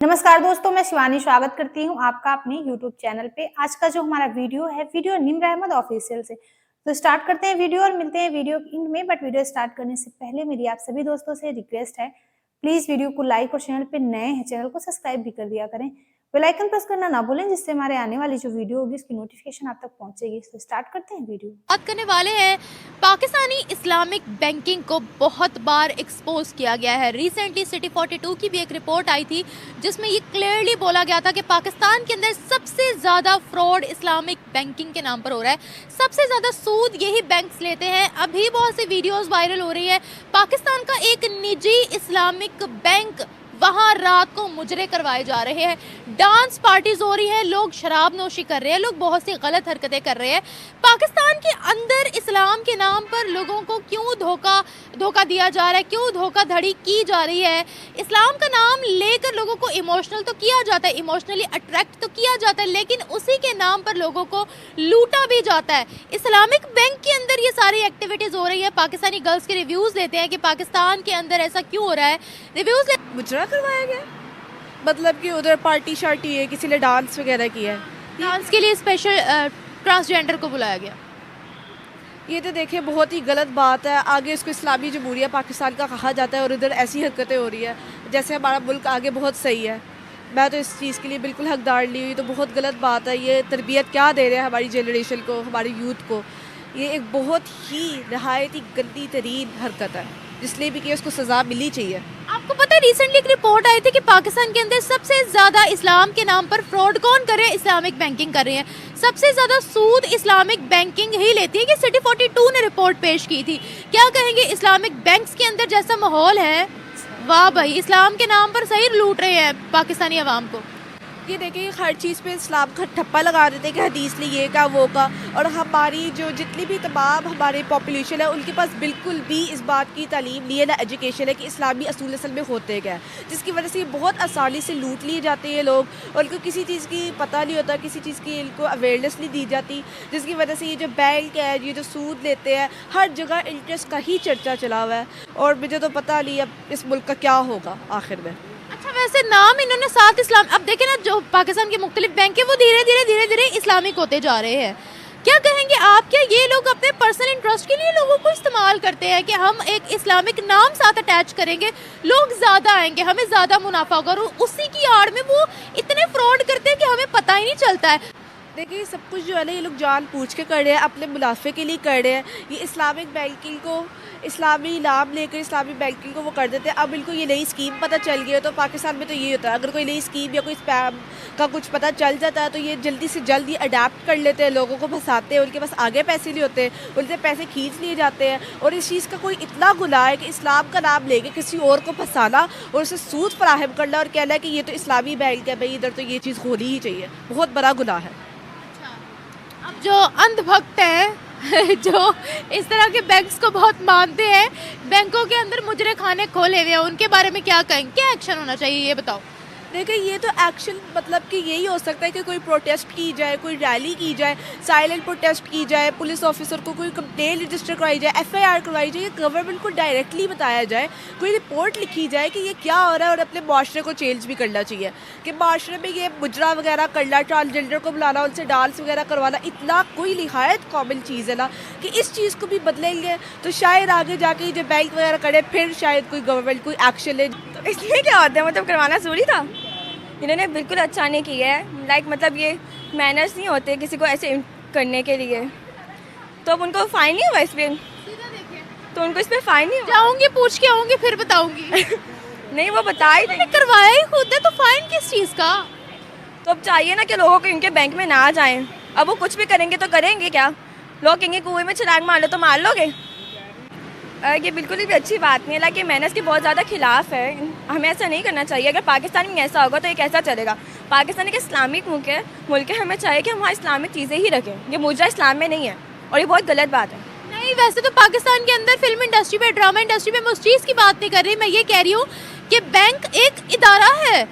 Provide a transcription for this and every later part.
नमस्कार दोस्तों, मैं शिवानी स्वागत करती हूँ आपका अपने YouTube चैनल पे। आज का जो हमारा वीडियो है, वीडियो निम्र अहमद ऑफिशियल से। तो स्टार्ट करते हैं वीडियो और मिलते हैं वीडियो एंड में। बट वीडियो स्टार्ट करने से पहले मेरी आप सभी दोस्तों से रिक्वेस्ट है, प्लीज वीडियो को लाइक और चैनल पे नए हैं चैनल को सब्सक्राइब भी कर दिया करें। बेल आइकन प्रेस करना ना भूलें, जिससे हमारे आने वाली जो वीडियो होगी उसकी नोटिफिकेशन आप तक पहुंचेगी। तो स्टार्ट करते हैं वीडियो। बात करने वाले हैं, पाकिस्तानी इस्लामिक बैंकिंग को बहुत बार एक्सपोज किया गया है। रिसेंटली सिटी 42 की भी एक रिपोर्ट आई थी जिसमें ये क्लियरली बोला गया था कि पाकिस्तान के अंदर सबसे ज़्यादा फ्रॉड इस्लामिक बैंकिंग के नाम पर हो रहा है, सबसे ज़्यादा सूद यही बैंक्स लेते हैं। अभी बहुत सी वीडियोस वायरल हो रही है, पाकिस्तान का एक निजी इस्लामिक बैंक, वहाँ रात को मुजरे करवाए जा रहे हैं, डांस पार्टीज हो रही है, लोग शराब नोशी कर रहे हैं, लोग बहुत सी गलत हरकतें कर रहे हैं। पाकिस्तान के अंदर इस्लाम के नाम पर लोगों को क्यों धोखा दिया जा रहा है, क्यों धोखाधड़ी की जा रही है? इस्लाम का नाम लेकर लोगों को इमोशनल तो किया जाता है, इमोशनली अट्रैक्ट तो किया जाता है, लेकिन उसी के नाम पर लोगों को लूटा भी जाता है। इस्लामिक बैंक के अंदर ये सारी एक्टिविटीज़ हो रही है। पाकिस्तानी गर्ल्स के रिव्यूज़ लेते हैं कि पाकिस्तान के अंदर ऐसा क्यों हो रहा है। रिव्यूज़ मुजरा करवाया गया, मतलब कि उधर पार्टी शार्टी है, किसी ने डांस वगैरह किया है। डांस के लिए स्पेशल ट्रांसजेंडर को बुलाया गया। ये तो देखिए बहुत ही गलत बात है। आगे इसको इस्लामी जमहूरिया पाकिस्तान का कहा जाता है और इधर ऐसी हरकतें हो रही है जैसे हमारा मुल्क आगे बहुत सही है। मैं तो इस चीज़ के लिए बिल्कुल हकदार ली हुई, तो बहुत गलत बात है। ये तरबियत क्या दे रहे हैं हमारी जनरेशन को, हमारे यूथ को। ये एक बहुत ही नहायत ही गंदी तरीन हरकत है, इसलिए भी कि उसको सज़ा मिलनी चाहिए। आपको पता है रिसेंटली एक रिपोर्ट आई थी कि पाकिस्तान के अंदर सबसे ज़्यादा इस्लाम के नाम पर फ्रॉड कौन कर रहे हैं? इस्लामिक बैंकिंग कर रहे हैं। सबसे ज़्यादा सूद इस्लामिक बैंकिंग ही लेती है। कि सिटी 42 ने रिपोर्ट पेश की थी। क्या कहेंगे, इस्लामिक बैंक्स के अंदर जैसा माहौल है, वाह भाई, इस्लाम के नाम पर सही लूट रहे हैं पाकिस्तानी अवाम को। ये देखिए हर चीज़ पे इस्लाम का ठप्पा लगा देते हैं कि हदीस ने ये का वो का, और हमारी जो जितनी भी तमाम हमारी पॉपुलेशन है उनके पास बिल्कुल भी इस बात की तालीम नहीं है, ना एजुकेशन है कि इस्लामी असूल असल में होते क्या है, जिसकी वजह से ये बहुत आसानी से लूट लिए जाते हैं लोग, और इनको किसी चीज़ की पता नहीं होता, किसी चीज़ की इनको अवेयरनेस नहीं दी जाती, जिसकी वजह से ये जो बैंक है, ये जो सूद लेते हैं, हर जगह इंटरेस्ट का ही चर्चा चला हुआ है। और मुझे तो पता नहीं अब इस मुल्क का क्या होगा आखिर में। अच्छा, वैसे नाम इन्होंने साथ इस्लाम, अब देखें ना, जो पाकिस्तान के मुख्तलिफ बैंक है वो धीरे धीरे इस्लामिक होते जा रहे हैं। क्या कहेंगे आप, क्या ये लोग अपने पर्सनल इंटरेस्ट के लिए लोगों को इस्तेमाल करते हैं कि हम एक इस्लामिक नाम साथ अटैच करेंगे, लोग ज़्यादा आएंगे, हमें ज़्यादा मुनाफा होगा, और उसी की आड़ में वो इतने फ्रॉड करते हैं कि हमें पता ही नहीं चलता है। देखिए सब कुछ जो है ना, ये लोग जान पूछ के कर रहे हैं, अपने मुनाफे के लिए कर रहे हैं। ये इस्लामिक बैंकिंग को, इस्लामी नाम लेकर इस्लामी बैंकिंग को वो कर देते हैं। अब इनको ये नई स्कीम पता चल गई है, तो पाकिस्तान में तो ये होता है, अगर कोई नई स्कीम या कोई स्पैम का कुछ पता चल जाता है तो ये जल्दी से जल्दी अडेप्ट कर लेते हैं, लोगों को फंसाते हैं। उनके पास आगे पैसे नहीं होते, उनसे पैसे खींच लिए जाते हैं। और इस चीज़ का कोई इतना गुनाह है कि इस्लाम का नाम लेके किसी और को फंसाना और उसे सूद फराहम करना और कहना है कि ये तो इस्लामी बैंक है, भाई इधर तो ये चीज़ होनी ही चाहिए, बहुत बड़ा गुनाह है। अब जो अंधभक्त हैं जो इस तरह के बैंक्स को बहुत मानते हैं, बैंकों के अंदर मुजरे खाने खोले हुए हैं, उनके बारे में क्या कहेंगे, क्या एक्शन होना चाहिए ये बताओ। देखिए ये तो एक्शन मतलब कि यही हो सकता है कि कोई प्रोटेस्ट की जाए, कोई रैली की जाए, साइलेंट प्रोटेस्ट की जाए, पुलिस ऑफिसर को कोई कंप्लेंट रजिस्टर करवाई जाए, FIR करवाई जाए, गवर्नमेंट को डायरेक्टली बताया जाए, कोई रिपोर्ट लिखी जाए कि ये क्या हो रहा है, और अपने माशरे को चेंज भी करना चाहिए कि माशरे में ये मुजरा वगैरह करना, ट्रांसजेंडर को बुलाना, उनसे डांस वगैरह करवाना इतना कोई निहायत कॉमन चीज़ है ना, कि इस चीज़ को भी बदलेंगे तो शायद आगे जाके जो बैंक वगैरह करे फिर शायद कोई गवर्नमेंट कोई एक्शन ले। इसमें क्या होता है, मतलब करवाना ज़रूरी था। इन्होंने बिल्कुल अच्छा नहीं किया है। लाइक मतलब ये मैनर्स नहीं होते किसी को ऐसे करने के लिए, तो अब उनको फ़ाइन नहीं हुआ इस पर, तो उनको इस पर फ़ाइन नहीं हुआ। जाऊंगी, पूछ के आऊंगी, फिर बताऊंगी। नहीं, वो बता ही नहीं, करवाया ही खुद है, तो फाइन किस चीज़ का? तो अब चाहिए ना कि लोगों को इनके बैंक में ना जाएं। अब वो कुछ भी करेंगे तो करेंगे क्या, लोग कहेंगे कुएं में छलांग मार लो तो मार लोगे। ये बिल्कुल भी अच्छी बात नहीं है। लाइक ये मैनर्स के बहुत ज़्यादा खिलाफ है, हमें ऐसा नहीं करना चाहिए। अगर पाकिस्तान में ऐसा होगा तो ये कैसा चलेगा? पाकिस्तान एक इस्लामिक मुल्क है, हमें चाहिए कि हम वहाँ इस्लामिक चीज़ें ही रखें। ये मुजरा इस्लाम में नहीं है और ये बहुत गलत बात है। नहीं, वैसे तो पाकिस्तान के अंदर फिल्म इंडस्ट्री में, ड्रामा इंडस्ट्री में मैं उस चीज़ की बात नहीं कर रही, मैं ये कह रही हूँ कि बैंक एक इदारा है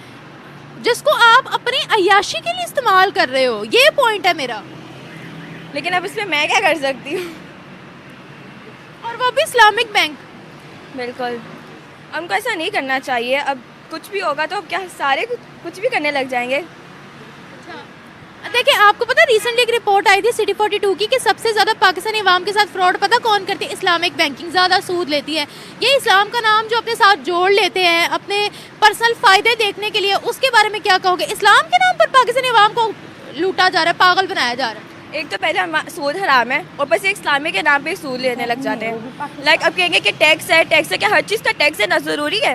जिसको आप अपनी अय्याशी के लिए इस्तेमाल कर रहे हो, ये पॉइंट है मेरा। लेकिन अब इसमें मैं क्या कर सकती हूँ? और वो भी इस्लामिक बैंक। बिल्कुल, हमको ऐसा नहीं करना चाहिए। अब कुछ भी होगा तो अब क्या सारे कुछ भी करने लग जाएंगे। देखिए, आपको पता है रिसेंटली एक रिपोर्ट आई थी सिटी 42 की कि सबसे ज़्यादा पाकिस्तानी अवाम के साथ फ्रॉड पता कौन करती है? इस्लामिक बैंकिंग ज़्यादा सूद लेती है। ये इस्लाम का नाम जो अपने साथ जोड़ लेते हैं अपने पर्सनल फ़ायदे देखने के लिए, उसके बारे में क्या कहोगे? इस्लाम के नाम पर पाकिस्तानी अवाम को लूटा जा रहा है, पागल बनाया जा रहा है। एक तो पहले सूद हराम है और बस एक इस्लामी के नाम पे सूद लेने लग जाते हैं। लाइक अब कहेंगे कि टैक्स है क्या हर चीज़ का टैक्स देना ज़रूरी है?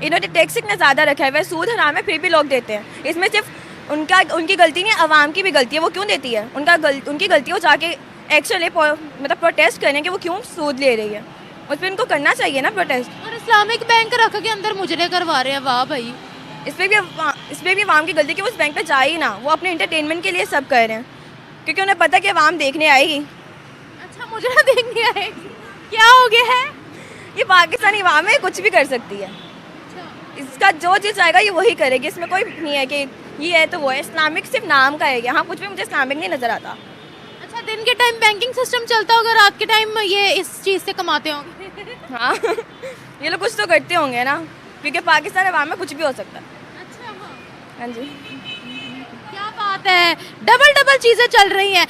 इन्होंने टैक्स इतना ज़्यादा रखा है, वह सूद हराम है फिर भी लोग देते हैं। इसमें सिर्फ उनकी गलती नहीं, आवाम की भी गलती है। वो क्यों देती है? उनकी गलती है, वो जाके एक्शन ले, मतलब प्रोटेस्ट करने के वो क्यों सूद ले रही है, उस पर उनको करना चाहिए ना प्रोटेस्ट। और इस्लामिक बैंक रख के अंदर मुजरे करवा रहे हैं, वाह भाई। इस पर भी आवाम की गलती कि वो उस बैंक पे जाए ही ना, वो अपने इंटरटेनमेंट के लिए सब कर रहे हैं क्योंकि उन्हें पता कि आवाम देखने आएगी। अच्छा, मुजरा देखने आएगी, क्या हो गया है? ये पाकिस्तानी आवाम है, कुछ भी कर सकती है। इसका जो चीज़ आएगा ये वही करेगी, इसमें कोई नहीं है कि ये है तो वो है। इस्लामिक सिर्फ नाम का है, यहाँ कुछ भी मुझे इस्लामिक नहीं नज़र आता। अच्छा, दिन के टाइम बैंकिंग सिस्टम चलता होगा, रात के टाइम ये इस चीज़ से कमाते होंगे। हाँ ये लोग कुछ तो करते होंगे ना, क्योंकि पाकिस्तान अवाम में कुछ भी हो सकता है। अच्छा, हाँ जी, क्या बात है, डबल चीज़ें चल रही हैं।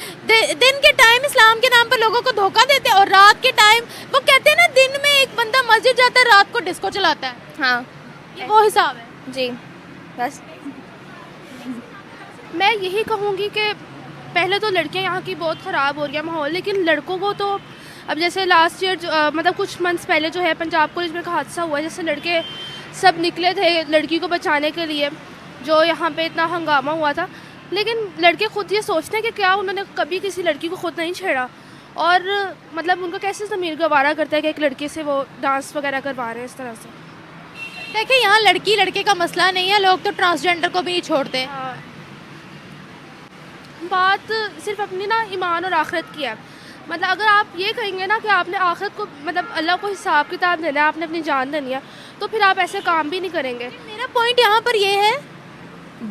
दिन के टाइम इस्लाम के नाम पर लोगों को धोखा देते हैं और रात के टाइम वो कहते हैं ना, दिन में एक बंदा मस्जिद जाता है, रात को डिस्को चलाता है। हाँ ये वो हिसाब है जी। बस मैं यही कहूँगी कि पहले तो लड़कियां यहाँ की बहुत ख़राब हो रही है माहौल, लेकिन लड़कों को तो अब जैसे लास्ट ईयर मतलब कुछ मंथ्स पहले जो है पंजाब कॉलेज में एक हादसा हुआ है, जैसे लड़के सब निकले थे लड़की को बचाने के लिए, जो यहाँ पे इतना हंगामा हुआ था, लेकिन लड़के खुद ये सोचते हैं कि क्या उन्होंने कभी किसी लड़की को खुद नहीं छेड़ा, और मतलब उनको कैसे ज़मीर गवारा करता है कि एक लड़के से वो डांस वगैरह करवा रहे हैं इस तरह से। देखिए, यहाँ लड़की लड़के का मसला नहीं है, लोग तो ट्रांसजेंडर को भी नहीं छोड़ते। हाँ, बात सिर्फ अपनी ना ईमान और आखिरत की है। मतलब अगर आप ये कहेंगे ना कि आपने आखिरत को मतलब अल्लाह को हिसाब किताब देना है, आपने अपनी जान देनी है, तो फिर आप ऐसे काम भी नहीं करेंगे। मेरा पॉइंट यहाँ पर ये है,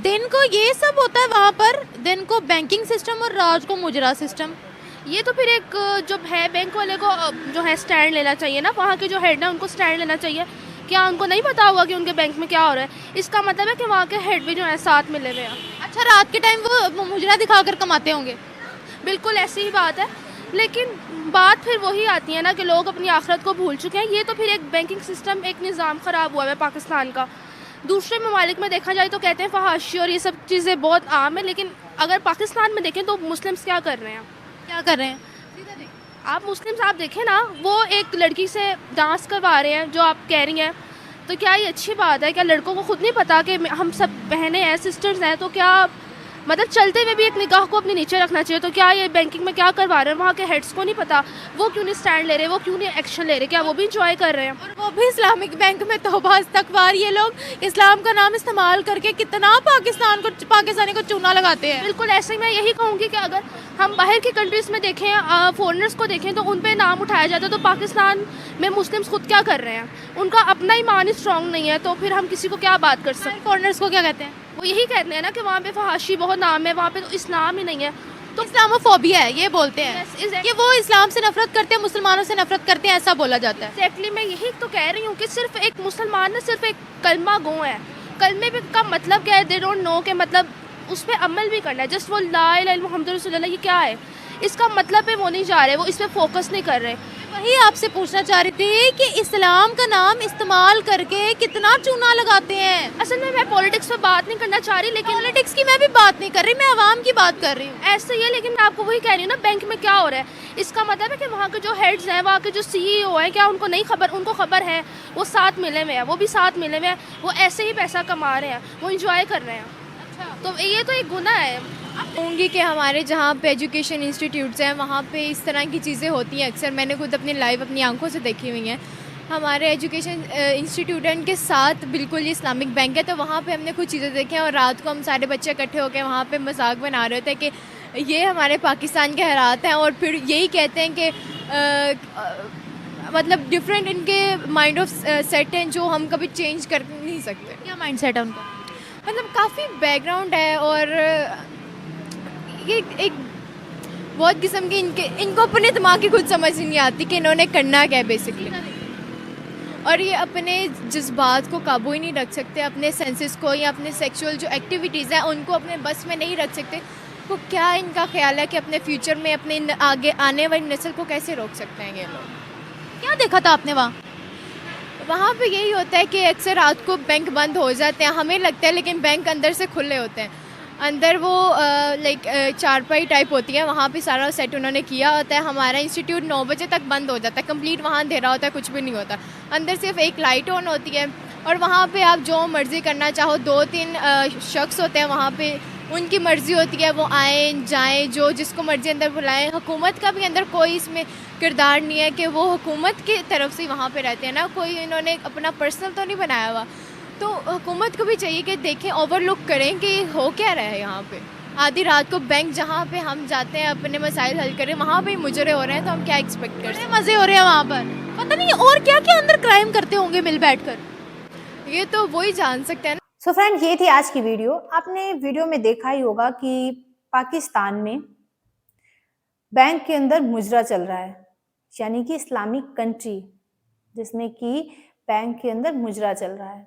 दिन को ये सब होता है वहाँ पर, दिन को बैंकिंग सिस्टम और रात को मुजरा सिस्टम। ये तो फिर एक जो है बैंक वाले को जो है स्टैंड लेना चाहिए ना, वहाँ के जो हेड है उनको स्टैंड लेना चाहिए। क्या उनको नहीं पता होगा कि उनके बैंक में क्या हो रहा है? इसका मतलब है कि वहाँ के हेड भी जो है साथ मिले हुए हैं। अच्छा, रात के टाइम वो मुजरा दिखाकर कमाते होंगे। बिल्कुल ऐसी ही बात है, लेकिन बात फिर वही आती है ना कि लोग अपनी आखिरत को भूल चुके हैं। ये तो फिर एक बैंकिंग सिस्टम, एक निज़ाम ख़राब हुआ है पाकिस्तान का। दूसरे ममालिक में देखा जाए तो कहते हैं फहाशी और ये सब चीज़ें बहुत आम है, लेकिन अगर पाकिस्तान में देखें तो मुस्लिम्स क्या कर रहे हैं? क्या कर रहे हैं? आप मुस्लिम्स आप देखें ना, वो एक लड़की से डांस करवा रहे हैं जो आप कह रही हैं, तो क्या ये अच्छी बात है? क्या लड़कों को खुद नहीं पता कि हम सब बहनें हैं, सिस्टर्स हैं, तो क्या मतलब चलते हुए भी एक निगाह को अपने नीचे रखना चाहिए? तो क्या ये बैंकिंग में क्या करवा रहे हैं वहाँ के हेड्स को नहीं पता? वो क्यों नहीं स्टैंड ले रहे, वो क्यों नहीं एक्शन ले रहे? क्या वो भी इंजॉय कर रहे हैं? और वो भी इस्लामिक बैंक में तौबा इस्तगफार। ये लोग इस्लाम का नाम इस्तेमाल करके कितना पाकिस्तानी को चूना लगाते हैं। बिल्कुल ऐसे ही मैं यही कहूँगी कि अगर हम बाहर की कंट्रीज़ में देखें, फॉरेनर्स को देखें, तो उन पर नाम उठाया जाता है, तो पाकिस्तान में मुस्लिम्स खुद क्या कर रहे हैं? उनका अपना ईमान ही स्ट्रॉन्ग नहीं है, तो फिर हम किसी को क्या बात कर सकते हैं? फॉरेनर्स को क्या कहते हैं? वो यही कहते हैं ना कि वहाँ पे फहाशी बहुत नाम है, वहाँ पे तो इस्लाम ही नहीं है। तो इस्लामोफोबिया है, ये बोलते हैं Yes, exactly. कि वो इस्लाम से नफरत करते हैं, मुसलमानों से नफरत करते हैं, ऐसा बोला जाता है। एग्जैक्टली मैं यही तो कह रही हूँ कि सिर्फ एक मुसलमान ना सिर्फ एक कलमा गो है। कलमे का मतलब क्या है? दे डोंट नो के मतलब उस पर अमल भी करना है। जस्ट वो ला इलाहा इल्लल्लाह मुहम्मदुर रसूलुल्लाह, ये क्या है? इसका मतलब पे वो नहीं जा रहे, वो इस पर फोकस नहीं कर रहे। वही आपसे पूछना चाह रही थी कि इस्लाम का नाम इस्तेमाल करके कितना चूना लगाते हैं। असल में मैं पॉलिटिक्स पे बात नहीं करना चाह रही, लेकिन पॉलिटिक्स की मैं भी बात नहीं कर रही, मैं आवाम की बात कर रही हूँ। ऐसे ही है, लेकिन मैं आपको वही कह रही हूँ ना, बैंक में क्या हो रहा है? इसका मतलब है कि वहाँ के जो हेड्स हैं, वहाँ के जो CEO हैं, क्या उनको नहीं खबर? उनको खबर है, वो साथ मिले हुए हैं, वो भी साथ मिले हुए हैं, वो ऐसे ही पैसा कमा रहे हैं, वो इंजॉय कर रहे हैं। अच्छा, तो ये तो एक गुनाह है। कहूँगी कि हमारे जहाँ पे एजुकेशन इंस्टीट्यूट्स हैं वहाँ पे इस तरह की चीज़ें होती हैं अक्सर। मैंने खुद अपनी लाइव अपनी आंखों से देखी हुई हैं। हमारे एजुकेशन इंस्टीट्यूट के साथ बिल्कुल ये इस्लामिक बैंक है, तो वहाँ पे हमने कुछ चीज़ें देखी हैं और रात को हम सारे बच्चे इकट्ठे होकर वहाँ पे मजाक बना रहे थे कि ये हमारे पाकिस्तान के हालात हैं, और फिर यही कहते हैं कि मतलब डिफरेंट इनके माइंड ऑफ सेट हैं जो हम कभी चेंज कर नहीं सकते। क्या माइंड सेट है उनका? मतलब काफ़ी बैकग्राउंड है, और ये एक बहुत किस्म की इनको अपने दिमाग की खुद समझ नहीं आती कि इन्होंने करना क्या है बेसिकली। और ये अपने जज्बात को काबू ही नहीं रख सकते, अपने सेंसेस को या अपने सेक्सुअल जो एक्टिविटीज़ हैं उनको अपने बस में नहीं रख सकते। तो क्या इनका ख्याल है कि अपने फ्यूचर में अपने आगे आने वाली नस्ल को कैसे रोक सकते हैं ये लोग? क्या देखा था आपने वहाँ? वहाँ पे यही होता है कि अक्सर रात को बैंक बंद हो जाते हैं, हमें लगता है, लेकिन बैंक अंदर से खुले होते हैं। अंदर वो चारपाई टाइप होती है, वहाँ पे सारा सेट उन्होंने किया होता है। हमारा इंस्टीट्यूट 9 बजे तक बंद हो जाता है, कंप्लीट वहाँ अंधेरा होता है, कुछ भी नहीं होता। अंदर सिर्फ एक लाइट ऑन होती है और वहाँ पे आप जो मर्ज़ी करना चाहो, 2-3 शख्स होते हैं वहाँ पे, उनकी मर्ज़ी होती है, वो आए जाएं, जो जिसको मर्ज़ी अंदर बुलाएं। हुकूमत का भी अंदर कोई इसमें किरदार नहीं है कि वो हुकूमत की तरफ से वहाँ पे रहते हैं ना, कोई इन्होंने अपना पर्सनल तो नहीं बनाया हुआ। तो हुकूमत को भी चाहिए कि देखें, ओवरलुक करें कि हो क्या रहा है यहाँ पे। आधी रात को बैंक जहाँ पे हम जाते हैं अपने मसाइल हल करें, वहाँ पे मुजरे हो रहे हैं, तो हम क्या एक्सपेक्ट कर सकते बड़े मज़े हो रहे हैं वहाँ पर। पता नहीं और क्या क्या अंदर क्राइम करते होंगे मिल बैठकर। हैं? ये तो वही जान सकते हैं ना। सो फ्रेंड, ये थी आज की वीडियो। आपने वीडियो में देखा ही होगा कि पाकिस्तान में बैंक के अंदर मुजरा चल रहा है, यानी कि इस्लामिक कंट्री जिसमें कि बैंक के अंदर मुजरा चल रहा है।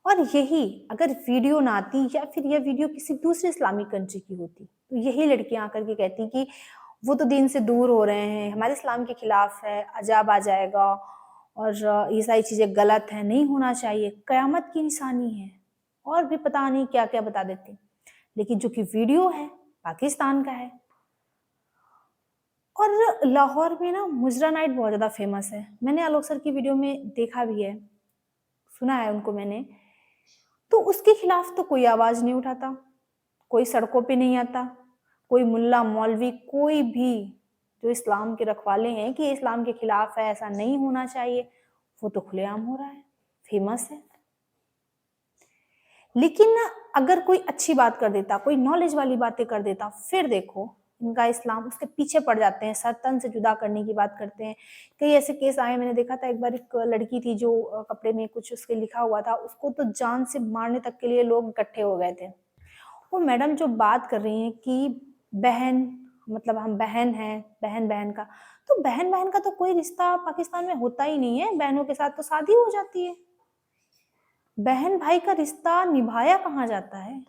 और यही अगर वीडियो ना आती या फिर यह वीडियो किसी दूसरी इस्लामिक कंट्री की होती तो यही लड़कियां आकर के कहती कि वो तो दीन से दूर हो रहे हैं, हमारे इस्लाम के खिलाफ है, अजाब आ जाएगा और ये सारी चीजें गलत है, नहीं होना चाहिए, कयामत की निशानी है, और भी पता नहीं क्या क्या बता देते। लेकिन जो कि वीडियो है पाकिस्तान का है। और लाहौर में ना मुजरा नाइट बहुत ज्यादा फेमस है, मैंने आलोक सर की वीडियो में देखा भी है, सुना है उनको मैंने। तो उसके खिलाफ तो कोई आवाज नहीं उठाता, कोई सड़कों पे नहीं आता, कोई मुल्ला मौलवी कोई भी जो इस्लाम के रखवाले हैं कि इस्लाम के खिलाफ है, ऐसा नहीं होना चाहिए, वो तो खुलेआम हो रहा है, फेमस है। लेकिन अगर कोई अच्छी बात कर देता, कोई नॉलेज वाली बातें कर देता, फिर देखो इनका इस्लाम उसके पीछे पड़ जाते हैं, सर तन से जुदा करने की बात करते हैं। कई ऐसे केस आए, मैंने देखा था एक बार, एक लड़की थी जो कपड़े में कुछ उसके लिखा हुआ था, उसको तो जान से मारने तक के लिए लोग इकट्ठे हो गए थे। वो मैडम जो बात कर रही हैं कि बहन, मतलब हम बहन हैं, बहन बहन का, तो बहन बहन का तो कोई रिश्ता पाकिस्तान में होता ही नहीं है, बहनों के साथ तो शादी हो जाती है। बहन भाई का रिश्ता निभाया कहाँ जाता है?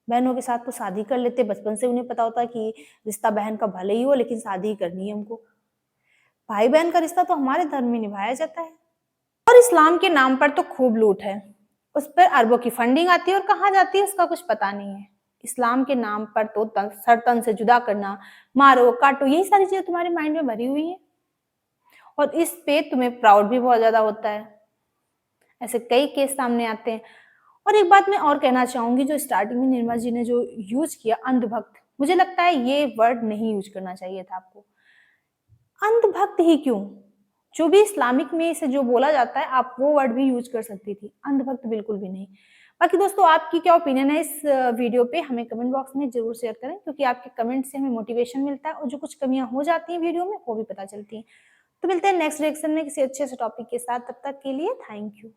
बहनों के साथ तो शादी कर लेते, बचपन से उन्हें पता होता है कि रिश्ता बहन का भले ही हो लेकिन शादी ही करनी है हमको। भाई बहन का रिश्ता तो हमारे धर्म में निभाया जाता है। और इस्लाम के नाम पर तो खूब लूट है, उस पर अरबों की फंडिंग आती है और कहाँ जाती है उसका कुछ पता नहीं है। इस्लाम के नाम पर तो सर तन से जुदा करना, मारो काटो, यही सारी चीजें तुम्हारे माइंड में भरी हुई है और इस पे तुम्हें प्राउड भी बहुत ज्यादा होता है। ऐसे कई केस सामने आते हैं। और एक बात मैं और कहना चाहूंगी, जो स्टार्टिंग में निर्मला जी ने जो यूज किया अंधभक्त, मुझे लगता है ये वर्ड नहीं यूज करना चाहिए था आपको। अंधभक्त ही क्यों, जो भी इस्लामिक में इसे जो बोला जाता है आप वो वर्ड भी यूज कर सकती थी, अंधभक्त बिल्कुल भी नहीं। बाकी दोस्तों, आपकी क्या ओपिनियन है इस वीडियो पे, हमें कमेंट बॉक्स में जरूर शेयर करें, क्योंकि आपके कमेंट से हमें मोटिवेशन मिलता है और जो कुछ कमियां हो जाती हैं वीडियो में वो भी पता चलती हैं। तो मिलते हैं नेक्स्ट रिएक्शन में किसी अच्छे से टॉपिक के साथ, तब तक के लिए थैंक यू।